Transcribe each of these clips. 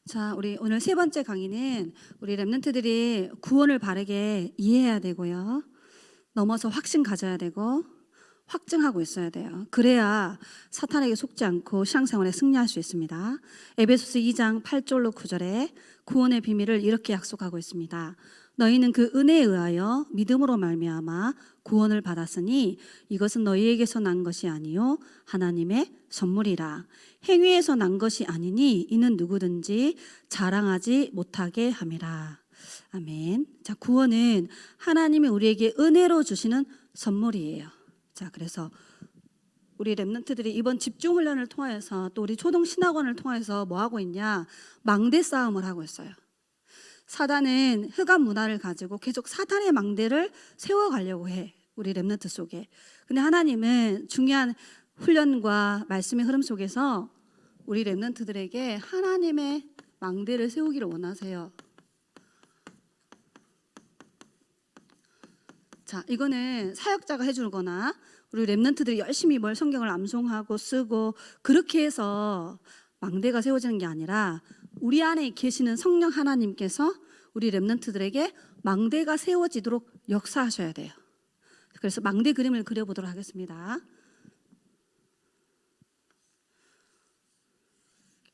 자, 우리 오늘 세 번째 강의는 우리 랩런트들이 구원을 바르게 이해해야 되고요. 넘어서 확신 가져야 되고 확증하고 있어야 돼요. 그래야 사탄에게 속지 않고 신앙생활에 승리할 수 있습니다. 에베소서 2장 8절로 9절에 구원의 비밀을 이렇게 약속하고 있습니다. 너희는 그 은혜에 의하여 믿음으로 말미암아 구원을 받았으니 이것은 너희에게서 난 것이 아니요 하나님의 선물이라. 행위에서 난 것이 아니니 이는 누구든지 자랑하지 못하게 함이라. 아멘. 자, 구원은 하나님이 우리에게 은혜로 주시는 선물이에요. 자, 그래서 우리 랩런트들이 이번 집중 훈련을 통해서 또 우리 초등 신학원을 통해서 뭐 하고 있냐? 망대 싸움을 하고 있어요. 사단은 흑암 문화를 가지고 계속 사탄의 망대를 세워가려고 해. 우리 랩런트 속에. 근데 하나님은 중요한 훈련과 말씀의 흐름 속에서 우리 랩런트들에게 하나님의 망대를 세우기를 원하세요. 자, 이거는 사역자가 해주거나 우리 랩런트들이 열심히 뭘 성경을 암송하고 쓰고 그렇게 해서 망대가 세워지는 게 아니라 우리 안에 계시는 성령 하나님께서 우리 랩런트들에게 망대가 세워지도록 역사하셔야 돼요. 그래서 망대 그림을 그려보도록 하겠습니다.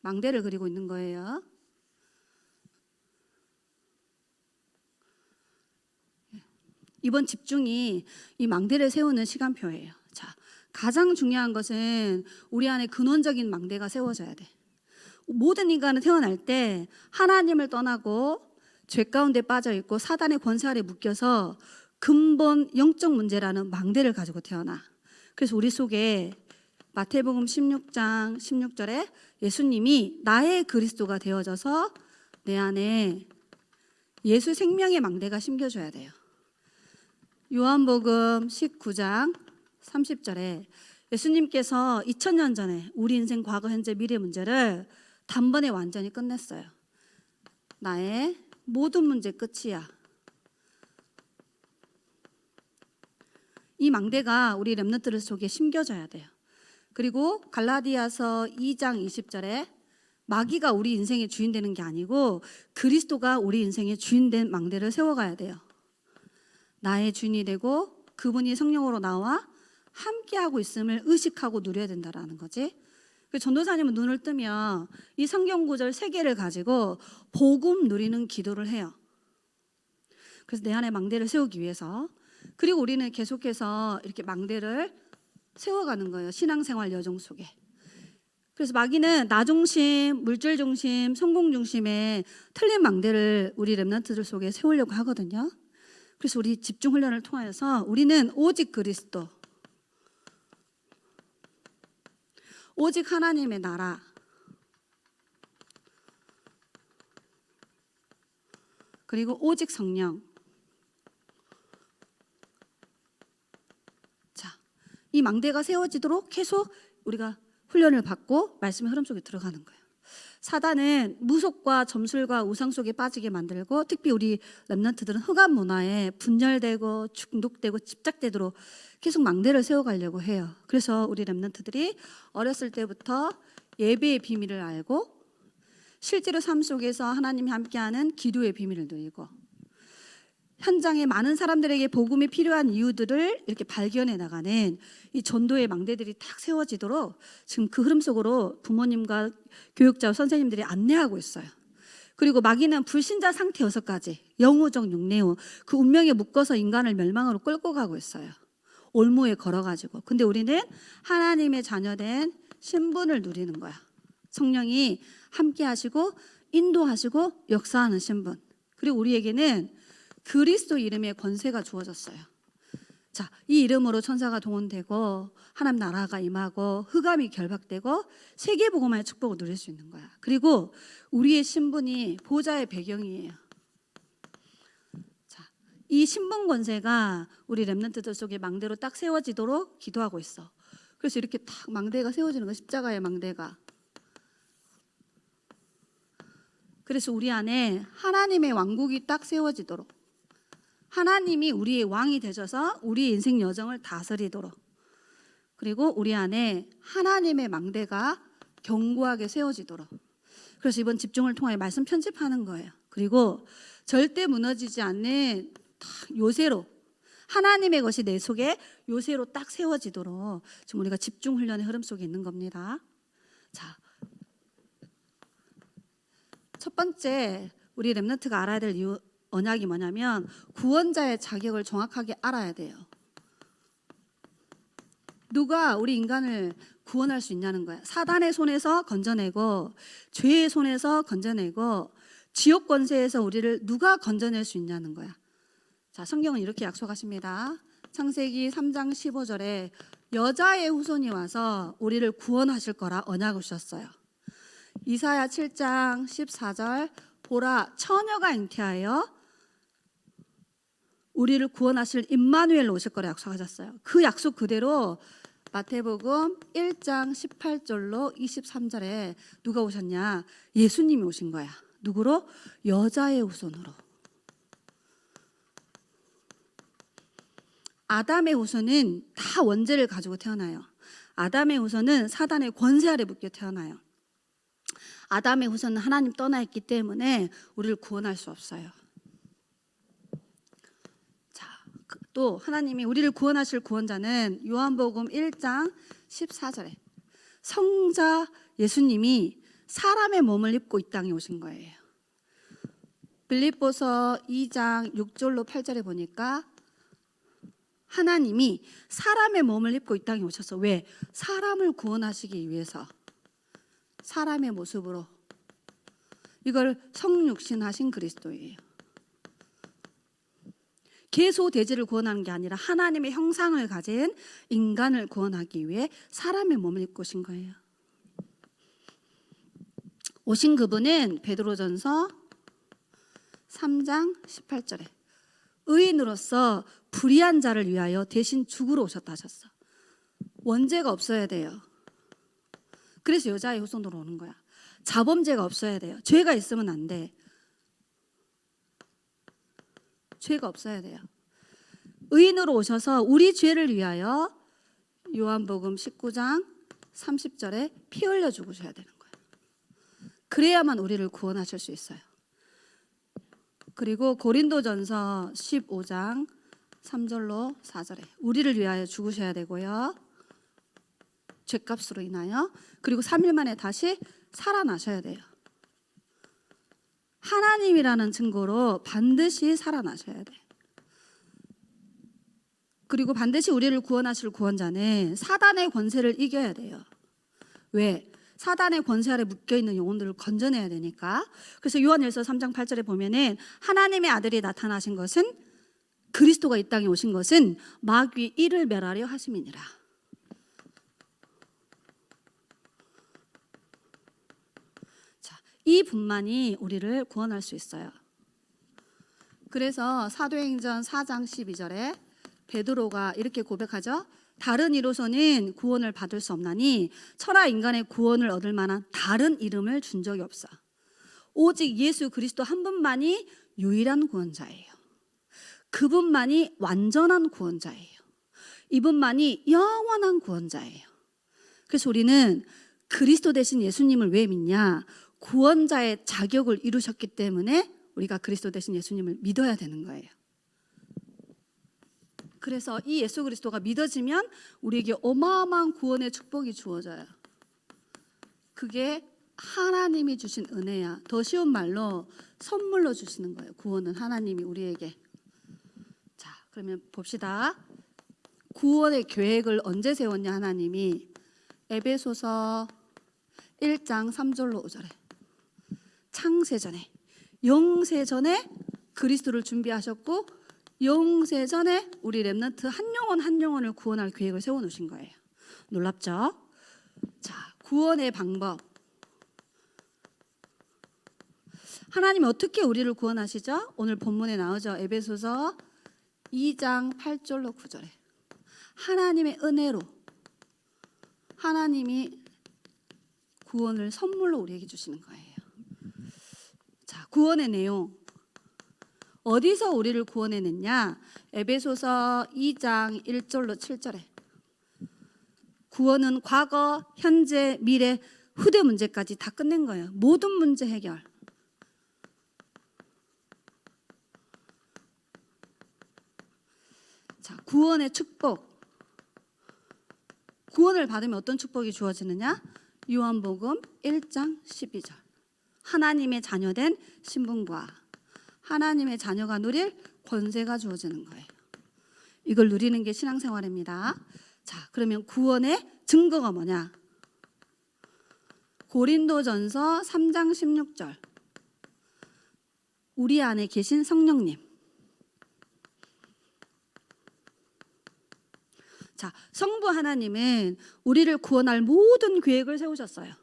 망대를 그리고 있는 거예요. 이번 집중이 이 망대를 세우는 시간표예요. 자, 가장 중요한 것은 우리 안에 근원적인 망대가 세워져야 돼. 모든 인간은 태어날 때 하나님을 떠나고 죄 가운데 빠져 있고 사단의 권세 아래 묶여서 근본 영적 문제라는 망대를 가지고 태어나. 그래서 우리 속에 마태복음 16장 16절에 예수님이 나의 그리스도가 되어져서 내 안에 예수 생명의 망대가 심겨줘야 돼요. 요한복음 19장 30절에 예수님께서 2000년 전에 우리 인생 과거, 현재, 미래 문제를 단번에 완전히 끝냈어요. 나의 모든 문제 끝이야. 이 망대가 우리 랩런트들 속에 심겨져야 돼요. 그리고 갈라디아서 2장 20절에 마귀가 우리 인생의 주인 되는 게 아니고 그리스도가 우리 인생의 주인 된 망대를 세워가야 돼요. 나의 주인이 되고 그분이 성령으로 나와 함께하고 있음을 의식하고 누려야 된다라는 거지. 전도사님은 눈을 뜨면 이 성경 구절 3개를 가지고 복음 누리는 기도를 해요. 그래서 내 안에 망대를 세우기 위해서. 그리고 우리는 계속해서 이렇게 망대를 세워가는 거예요. 신앙생활 여정 속에. 그래서 마귀는 나 중심, 물질 중심, 성공 중심의 틀린 망대를 우리 랩런트들 속에 세우려고 하거든요. 그래서 우리 집중 훈련을 통해서 우리는 오직 그리스도, 오직 하나님의 나라, 그리고 오직 성령. 자, 이 망대가 세워지도록 계속 우리가 훈련을 받고 말씀의 흐름 속에 들어가는 거예요. 사단은 무속과 점술과 우상 속에 빠지게 만들고 특히 우리 랩런트들은 흑암 문화에 분열되고 중독되고 집착되도록 계속 망대를 세워가려고 해요. 그래서 우리 랩런트들이 어렸을 때부터 예배의 비밀을 알고 실제로 삶 속에서 하나님이 함께하는 기도의 비밀을 누리고 현장에 많은 사람들에게 복음이 필요한 이유들을 이렇게 발견해 나가는 이 전도의 망대들이 딱 세워지도록 지금 그 흐름 속으로 부모님과 교육자, 선생님들이 안내하고 있어요. 그리고 마귀는 불신자 상태 6가지, 영우정, 육내우, 그 운명에 묶어서 인간을 멸망으로 끌고 가고 있어요. 올무에 걸어가지고. 근데 우리는 하나님의 자녀된 신분을 누리는 거야. 성령이 함께 하시고 인도하시고 역사하는 신분. 그리고 우리에게는 그리스도 이름의 권세가 주어졌어요. 자, 이 이름으로 천사가 동원되고 하나님 나라가 임하고 흑암이 결박되고 세계복음화의 축복을 누릴 수 있는 거야. 그리고 우리의 신분이 보좌의 배경이에요. 자, 이 신분 권세가 우리 랩런트들 속에 망대로 딱 세워지도록 기도하고 있어. 그래서 이렇게 딱 망대가 세워지는 거, 십자가의 망대가. 그래서 우리 안에 하나님의 왕국이 딱 세워지도록, 하나님이 우리의 왕이 되셔서 우리 인생 여정을 다스리도록, 그리고 우리 안에 하나님의 망대가 견고하게 세워지도록, 그래서 이번 집중을 통하여 말씀 편집하는 거예요. 그리고 절대 무너지지 않는 요새로 하나님의 것이 내 속에 요새로 딱 세워지도록 지금 우리가 집중 훈련의 흐름 속에 있는 겁니다. 자, 첫 번째 우리 렘넌트가 알아야 될 언약이 뭐냐면 구원자의 자격을 정확하게 알아야 돼요. 누가 우리 인간을 구원할 수 있냐는 거야. 사단의 손에서 건져내고 죄의 손에서 건져내고 지옥 권세에서 우리를 누가 건져낼 수 있냐는 거야. 자, 성경은 이렇게 약속하십니다. 창세기 3장 15절에 여자의 후손이 와서 우리를 구원하실 거라 언약을 주셨어요. 이사야 7장 14절 보라 처녀가 잉태하여 우리를 구원하실 임마누엘로 오실 거라 약속하셨어요. 그 약속 그대로 마태복음 1장 18절로 23절에 누가 오셨냐? 예수님이 오신 거야. 누구로? 여자의 후손으로. 아담의 후손은 다 원죄를 가지고 태어나요. 아담의 후손은 사단의 권세 아래 묶여 태어나요. 아담의 후손은 하나님 떠나 있기 때문에 우리를 구원할 수 없어요. 자, 또 하나님이 우리를 구원하실 구원자는 요한복음 1장 14절에 성자 예수님이 사람의 몸을 입고 이 땅에 오신 거예요. 빌립보서 2장 6절로 8절에 보니까 하나님이 사람의 몸을 입고 이 땅에 오셔서 왜? 사람을 구원하시기 위해서 사람의 모습으로 이걸 성육신하신 그리스도예요. 계소돼지를 구원하는 게 아니라 하나님의 형상을 가진 인간을 구원하기 위해 사람의 몸을 입고 오신 거예요. 오신 그분은 베드로전서 3장 18절에 의인으로서 불의한 자를 위하여 대신 죽으러 오셨다 하셨어. 원죄가 없어야 돼요. 그래서 여자의 후손으로 오는 거야. 자범죄가 없어야 돼요. 죄가 있으면 안 돼. 죄가 없어야 돼요. 의인으로 오셔서 우리 죄를 위하여 요한복음 19장 30절에 피 흘려 죽으셔야 되는 거예요. 그래야만 우리를 구원하실 수 있어요. 그리고 고린도전서 15장 3절로 4절에 우리를 위하여 죽으셔야 되고요. 죄값으로 인하여. 그리고 3일 만에 다시 살아나셔야 돼요. 하나님이라는 증거로 반드시 살아나셔야 돼. 그리고 반드시 우리를 구원하실 구원자는 사단의 권세를 이겨야 돼요. 왜? 사단의 권세 아래 묶여있는 영혼들을 건져내야 되니까. 그래서 요한일서 3장 8절에 보면은 하나님의 아들이 나타나신 것은 그리스도가 이 땅에 오신 것은 마귀 이를 멸하려 하심이니라. 자, 이 분만이 우리를 구원할 수 있어요. 그래서 사도행전 4장 12절에 베드로가 이렇게 고백하죠. 다른 이로서는 구원을 받을 수 없나니 천하 인간의 구원을 얻을 만한 다른 이름을 준 적이 없어. 오직 예수 그리스도 한 분만이 유일한 구원자예요. 그분만이 완전한 구원자예요. 이분만이 영원한 구원자예요. 그래서 우리는 그리스도 대신 예수님을 왜 믿냐? 구원자의 자격을 이루셨기 때문에 우리가 그리스도 대신 예수님을 믿어야 되는 거예요. 그래서 이 예수 그리스도가 믿어지면 우리에게 어마어마한 구원의 축복이 주어져요. 그게 하나님이 주신 은혜야. 더 쉬운 말로 선물로 주시는 거예요. 구원은 하나님이 우리에게. 자, 그러면 봅시다. 구원의 계획을 언제 세웠냐 하나님이? 에베소서 1장 3절로 5절에 창세전에 영세전에 그리스도를 준비하셨고 영세전에 우리 렘넌트 한 영혼 한 영혼을 구원할 계획을 세워놓으신 거예요. 놀랍죠? 자, 구원의 방법. 하나님이 어떻게 우리를 구원하시죠? 오늘 본문에 나오죠. 에베소서 2장 8절로 9절에 하나님의 은혜로 하나님이 구원을 선물로 우리에게 주시는 거예요. 자, 구원의 내용. 어디서 우리를 구원해냈냐? 에베소서 2장 1절로 7절에 구원은 과거, 현재, 미래, 후대 문제까지 다 끝낸 거예요. 모든 문제 해결. 자, 구원의 축복. 구원을 받으면 어떤 축복이 주어지느냐? 요한복음 1장 12절. 하나님의 자녀된 신분과 하나님의 자녀가 누릴 권세가 주어지는 거예요. 이걸 누리는 게 신앙생활입니다. 자, 그러면 구원의 증거가 뭐냐? 고린도전서 3장 16절. 우리 안에 계신 성령님. 자, 성부 하나님은 우리를 구원할 모든 계획을 세우셨어요.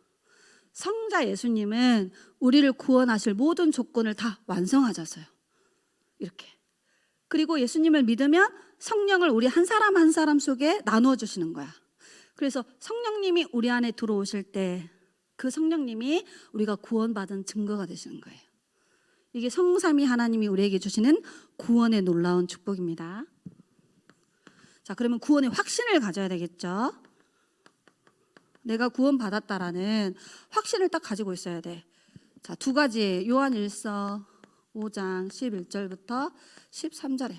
성자 예수님은 우리를 구원하실 모든 조건을 다 완성하셨어요. 이렇게. 그리고 예수님을 믿으면 성령을 우리 한 사람 한 사람 속에 나누어 주시는 거야. 그래서 성령님이 우리 안에 들어오실 때 그 성령님이 우리가 구원받은 증거가 되시는 거예요. 이게 성삼위 하나님이 우리에게 주시는 구원의 놀라운 축복입니다. 자, 그러면 구원의 확신을 가져야 되겠죠. 내가 구원받았다라는 확신을 딱 가지고 있어야 돼. 자, 두 가지. 요한일서 5장 11절부터 13절에.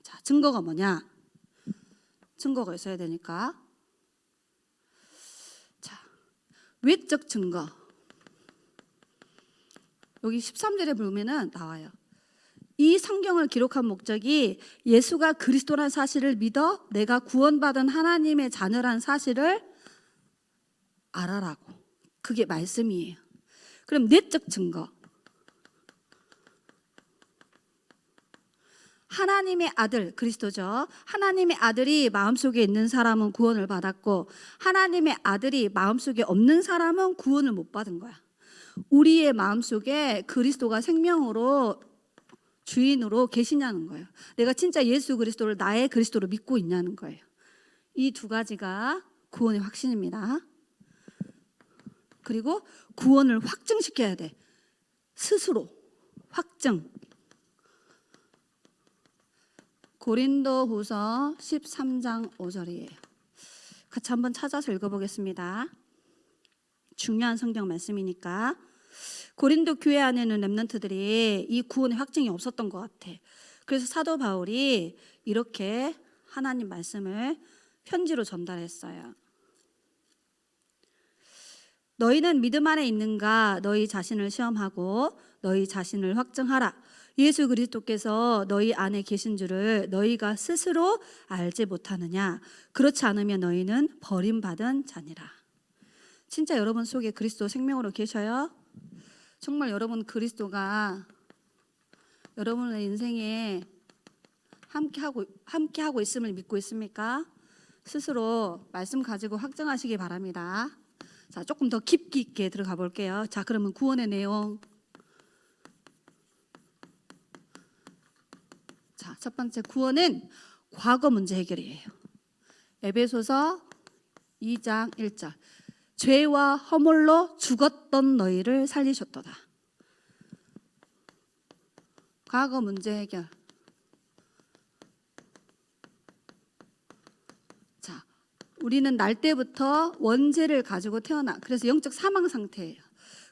자, 증거가 뭐냐? 증거가 있어야 되니까. 자, 외적 증거. 여기 13절에 보면은 나와요. 이 성경을 기록한 목적이 예수가 그리스도란 사실을 믿어 내가 구원받은 하나님의 자녀란 사실을 알아라고. 그게 말씀이에요. 그럼 내적 증거. 하나님의 아들, 그리스도죠. 하나님의 아들이 마음속에 있는 사람은 구원을 받았고 하나님의 아들이 마음속에 없는 사람은 구원을 못 받은 거야. 우리의 마음속에 그리스도가 생명으로 주인으로 계시냐는 거예요. 내가 진짜 예수 그리스도를 나의 그리스도로 믿고 있냐는 거예요. 이 두 가지가 구원의 확신입니다. 그리고 구원을 확증시켜야 돼. 스스로 확증. 고린도후서 13장 5절이에요. 같이 한번 찾아서 읽어보겠습니다. 중요한 성경 말씀이니까. 고린도 교회 안에는 렘넌트들이 이 구원의 확증이 없었던 것 같아. 그래서 사도 바울이 이렇게 하나님 말씀을 편지로 전달했어요. 너희는 믿음 안에 있는가? 너희 자신을 시험하고 너희 자신을 확증하라. 예수 그리스도께서 너희 안에 계신 줄을 너희가 스스로 알지 못하느냐? 그렇지 않으면 너희는 버림받은 자니라. 진짜 여러분 속에 그리스도 생명으로 계셔요? 정말 여러분 그리스도가 여러분의 인생에 함께하고 있음을 믿고 있습니까? 스스로 말씀 가지고 확증하시기 바랍니다. 자, 조금 더 깊이 있게 들어가 볼게요. 자, 그러면 구원의 내용. 자, 첫 번째 구원은 과거 문제 해결이에요. 에베소서 2장 1절. 죄와 허물로 죽었던 너희를 살리셨도다. 과거 문제 해결. 자, 우리는 날 때부터 원죄를 가지고 태어나. 그래서 영적 사망 상태예요.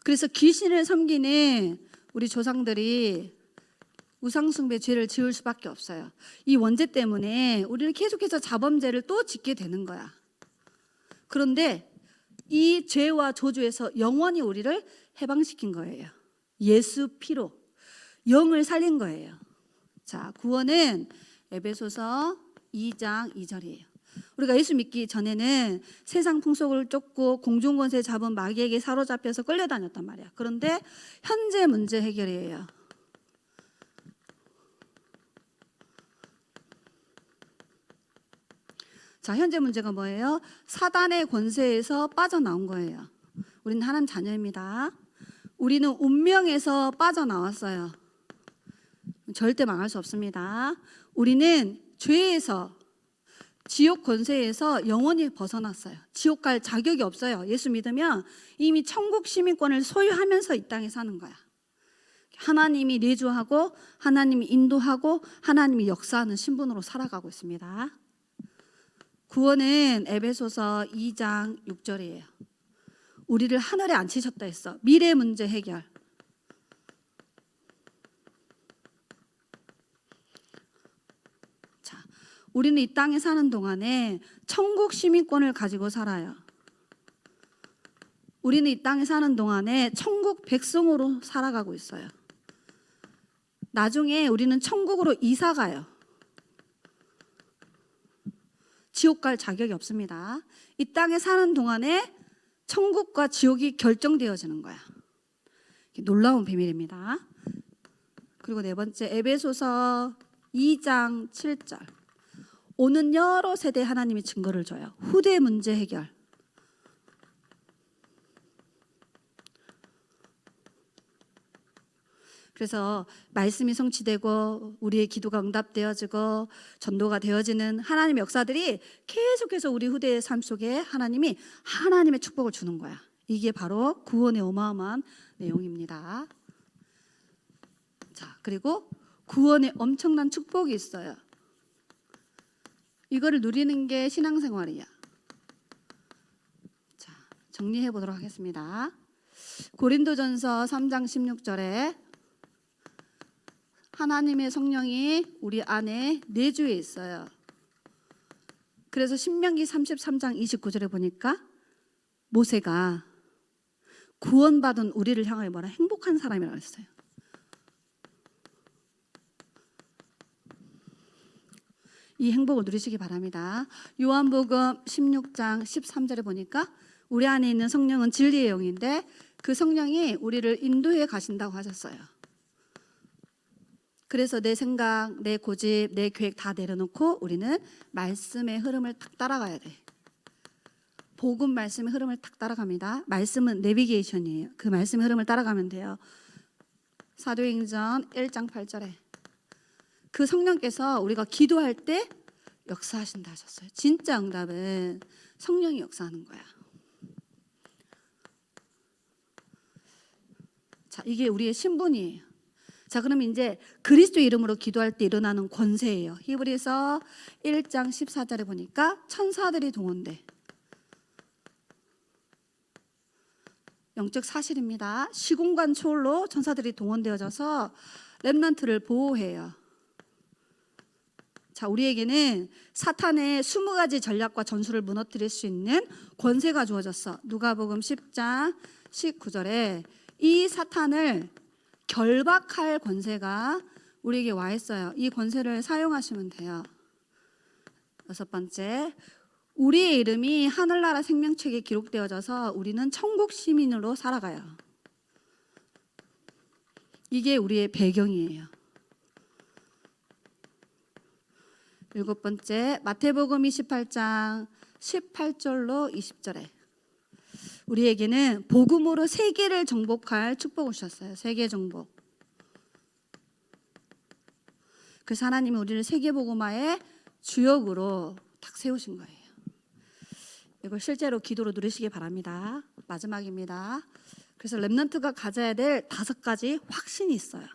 그래서 귀신을 섬기는 우리 조상들이 우상숭배 죄를 지을 수밖에 없어요. 이 원죄 때문에 우리는 계속해서 자범죄를 또 짓게 되는 거야. 그런데 이 죄와 저주에서 영원히 우리를 해방시킨 거예요. 예수 피로 영을 살린 거예요. 자, 구원은 에베소서 2장 2절이에요. 우리가 예수 믿기 전에는 세상 풍속을 쫓고 공중권세 잡은 마귀에게 사로잡혀서 끌려다녔단 말이야. 그런데 현재 문제 해결이에요. 자, 현재 문제가 뭐예요? 사단의 권세에서 빠져나온 거예요. 우리는 하나님 자녀입니다. 우리는 운명에서 빠져나왔어요. 절대 망할 수 없습니다. 우리는 죄에서, 지옥 권세에서 영원히 벗어났어요. 지옥 갈 자격이 없어요. 예수 믿으면 이미 천국 시민권을 소유하면서 이 땅에 사는 거야. 하나님이 내주하고 하나님이 인도하고 하나님이 역사하는 신분으로 살아가고 있습니다. 구원은 에베소서 2장 6절이에요. 우리를 하늘에 앉히셨다 했어. 미래 문제 해결. 자, 우리는 이 땅에 사는 동안에 천국 시민권을 가지고 살아요. 우리는 이 땅에 사는 동안에 천국 백성으로 살아가고 있어요. 나중에 우리는 천국으로 이사 가요. 지옥 갈 자격이 없습니다. 이 땅에 사는 동안에 천국과 지옥이 결정되어지는 거야. 놀라운 비밀입니다. 그리고 네 번째, 에베소서 2장 7절. 오는 여러 세대 하나님이 증거를 줘요. 후대 문제 해결. 그래서 말씀이 성취되고 우리의 기도가 응답되어지고 전도가 되어지는 하나님의 역사들이 계속해서 우리 후대의 삶 속에 하나님이 하나님의 축복을 주는 거야. 이게 바로 구원의 어마어마한 내용입니다. 자, 그리고 구원에 엄청난 축복이 있어요. 이거를 누리는 게 신앙생활이야. 자, 정리해 보도록 하겠습니다. 고린도전서 3장 16절에 하나님의 성령이 우리 안에 내주에 있어요. 그래서 신명기 33장 29절에 보니까 모세가 구원받은 우리를 향하여 뭐라 행복한 사람이라고 했어요. 이 행복을 누리시기 바랍니다. 요한복음 16장 13절에 보니까 우리 안에 있는 성령은 진리의 영인데 그 성령이 우리를 인도해 가신다고 하셨어요. 그래서 내 생각, 내 고집, 내 계획 다 내려놓고 우리는 말씀의 흐름을 탁 따라가야 돼. 복음 말씀의 흐름을 탁 따라갑니다. 말씀은 내비게이션이에요. 그 말씀의 흐름을 따라가면 돼요. 사도행전 1장 8절에 그 성령께서 우리가 기도할 때 역사하신다 하셨어요. 진짜 응답은 성령이 역사하는 거야. 자, 이게 우리의 신분이에요. 자, 그럼 이제 그리스도 이름으로 기도할 때 일어나는 권세예요. 히브리서 1장 14절에 보니까 천사들이 동원돼. 영적 사실입니다. 시공간 초월로 천사들이 동원되어져서 렘넌트를 보호해요. 자, 우리에게는 사탄의 20가지 전략과 전술을 무너뜨릴 수 있는 권세가 주어졌어. 누가복음 10장 19절에 이 사탄을 결박할 권세가 우리에게 와 있어요. 이 권세를 사용하시면 돼요. 여섯 번째, 우리의 이름이 하늘나라 생명책에 기록되어져서 우리는 천국 시민으로 살아가요. 이게 우리의 배경이에요. 일곱 번째, 마태복음 28장 18절로 20절에 우리에게는 복음으로 세계를 정복할 축복을 주셨어요. 세계 정복. 그래서 하나님이 우리를 세계복음화의 주역으로 딱 세우신 거예요. 이걸 실제로 기도로 누리시기 바랍니다. 마지막입니다. 그래서 렘넌트가 가져야 될 5가지 확신이 있어요.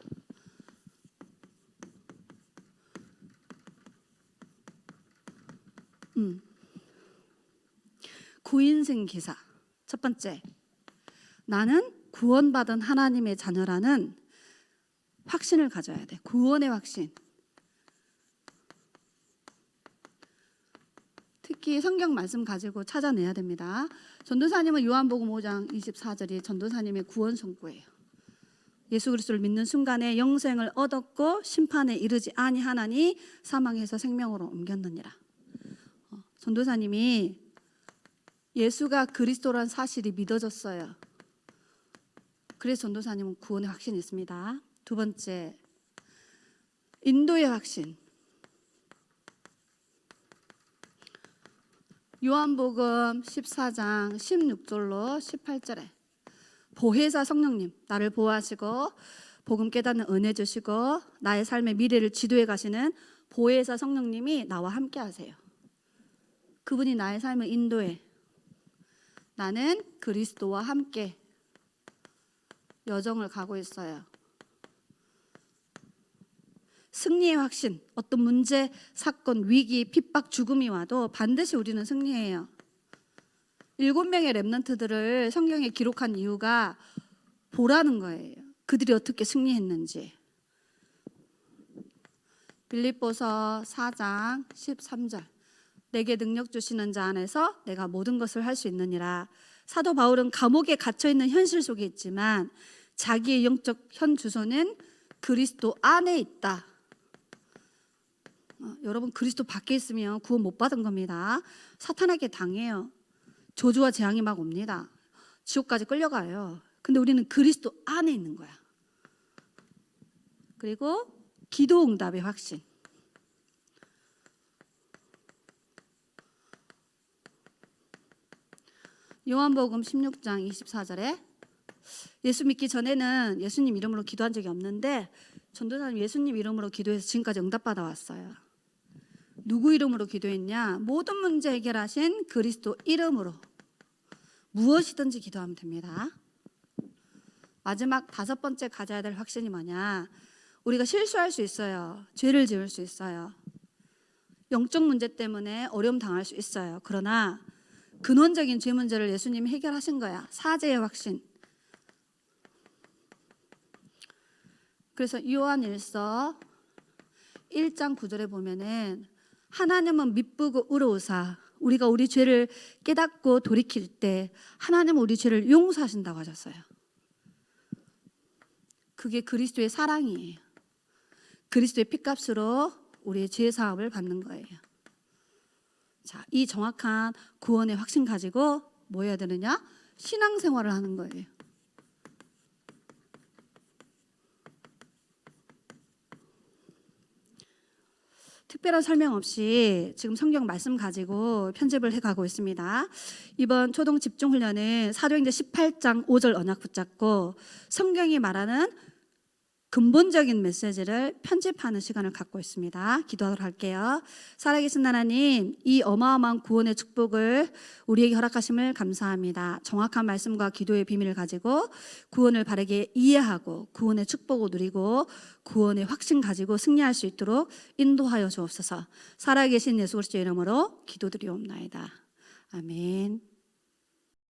구인승 기사. 첫 번째, 나는 구원받은 하나님의 자녀라는 확신을 가져야 돼. 구원의 확신. 특히 성경 말씀 가지고 찾아내야 됩니다. 전도사님은 요한복음 5장 24절이 전도사님의 구원 선고예요. 예수 그리스도를 믿는 순간에 영생을 얻었고 심판에 이르지 아니하나니 사망에서 생명으로 옮겼느니라. 전도사님이 예수가 그리스도란 사실이 믿어졌어요. 그래서 전도사님은 구원의 확신이 있습니다. 두 번째, 인도의 확신. 요한복음 14장 16절로 18절에 보혜사 성령님, 나를 보호하시고 복음 깨닫는 은혜 주시고 나의 삶의 미래를 지도해 가시는 보혜사 성령님이 나와 함께 하세요. 그분이 나의 삶을 인도해. 나는 그리스도와 함께 여정을 가고 있어요. 승리의 확신. 어떤 문제, 사건, 위기, 핍박, 죽음이 와도 반드시 우리는 승리해요. 7명의 렘넌트들을 성경에 기록한 이유가 보라는 거예요. 그들이 어떻게 승리했는지. 빌립보서 4장 13절. 내게 능력 주시는 자 안에서 내가 모든 것을 할 수 있느니라. 사도 바울은 감옥에 갇혀 있는 현실 속에 있지만 자기의 영적 현 주소는 그리스도 안에 있다. 여러분, 그리스도 밖에 있으면 구원 못 받은 겁니다. 사탄에게 당해요. 저주와 재앙이 막 옵니다. 지옥까지 끌려가요. 근데 우리는 그리스도 안에 있는 거야. 그리고 기도 응답의 확신. 요한복음 16장 24절에 예수 믿기 전에는 예수님 이름으로 기도한 적이 없는데 전도사님 예수님 이름으로 기도해서 지금까지 응답받아 왔어요. 누구 이름으로 기도했냐? 모든 문제 해결하신 그리스도 이름으로 무엇이든지 기도하면 됩니다. 마지막 5번째 가져야 될 확신이 뭐냐? 우리가 실수할 수 있어요. 죄를 지을 수 있어요. 영적 문제 때문에 어려움 당할 수 있어요. 그러나 근원적인 죄 문제를 예수님이 해결하신 거야. 사죄의 확신. 그래서 요한일서 1장 9절에 보면은 하나님은 미쁘고 의로우사 우리가 우리 죄를 깨닫고 돌이킬 때 하나님은 우리 죄를 용서하신다고 하셨어요. 그게 그리스도의 사랑이에요. 그리스도의 피값으로 우리의 죄 사함을 받는 거예요. 자, 이 정확한 구원의 확신 가지고 뭐 해야 되느냐? 신앙생활을 하는 거예요. 특별한 설명 없이 지금 성경 말씀 가지고 편집을 해가고 있습니다. 이번 초동 집중훈련은 사도행전 18장 5절 언약 붙잡고 성경이 말하는 근본적인 메시지를 편집하는 시간을 갖고 있습니다. 기도하도록 할게요. 살아계신 하나님, 이 어마어마한 구원의 축복을 우리에게 허락하심을 감사합니다. 정확한 말씀과 기도의 비밀을 가지고 구원을 바르게 이해하고 구원의 축복을 누리고 구원의 확신 가지고 승리할 수 있도록 인도하여 주옵소서. 살아계신 예수 그리스도의 이름으로 기도드리옵나이다. 아멘.